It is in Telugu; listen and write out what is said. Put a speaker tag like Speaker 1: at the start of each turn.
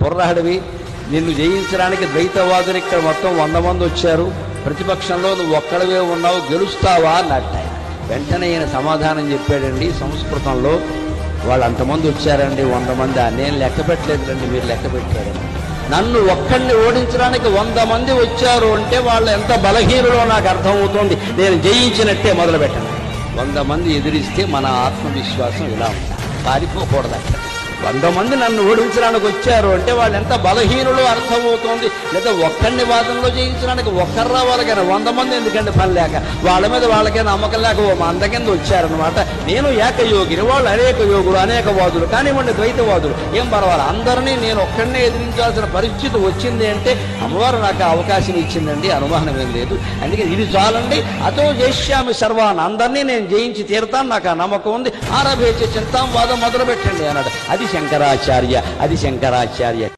Speaker 1: కుర్రాడివి, నిన్ను జయించడానికి ద్వైతవాదులు ఇక్కడ మొత్తం 100 మంది వచ్చారు, ప్రతిపక్షంలో నువ్వు ఒక్కడవే ఉన్నావు, గెలుస్తావా అన్నట్టు ఆయన. వెంటనే ఈయన సమాధానం చెప్పాడండి సంస్కృతంలో, వాళ్ళు అంతమంది వచ్చారండి 100 మంది, నేను లెక్క పెట్టలేదులండి, మీరు లెక్క పెట్టారు. నన్ను ఒక్కడిని ఓడించడానికి 100 మంది వచ్చారు అంటే వాళ్ళు ఎంత బలహీనులో నాకు అర్థమవుతోంది, నేను జయించినట్టే మొదలుపెట్టండి. 100 మంది ఎదిరిస్తే మన ఆత్మవిశ్వాసం ఇలా ఉండాలి, పారిపోకూడదు. అక్కడ 100 మంది నన్ను ఓడించడానికి వచ్చారు అంటే వాళ్ళు ఎంత బలహీనులో అర్థమవుతోంది. లేదా ఒక్కడిని వాదనలో జయించడానికి ఒక్కరు రావాలి కానీ 100 మంది ఎందుకంటే పని లేక, వాళ్ళ మీద వాళ్ళకే నమ్మకం లేక ఓ మంద కింద వచ్చారనమాట. నేను ఏకయోగిని, వాళ్ళు అనేక యోగులు, అనేక వాదులు, కానివ్వండి ద్వైతవాదులు, ఏం పర్వాలి, అందరినీ నేను ఒక్కడినే ఎదిరించాల్సిన పరిస్థితి వచ్చింది అంటే అమ్మవారు నాకు అవకాశం ఇచ్చిందండి, అనుమానం ఏం లేదు. అందుకే ఇది చాలండి, అతో చేశామి సర్వాన్ని, అందరినీ నేను జయించి తీరుతాను, నాకు ఆ నమ్మకం ఉంది, ఆరభేచ చింతాం వాదం మొదలు పెట్టండి అన్నాడు. అది శంకరాచార్య.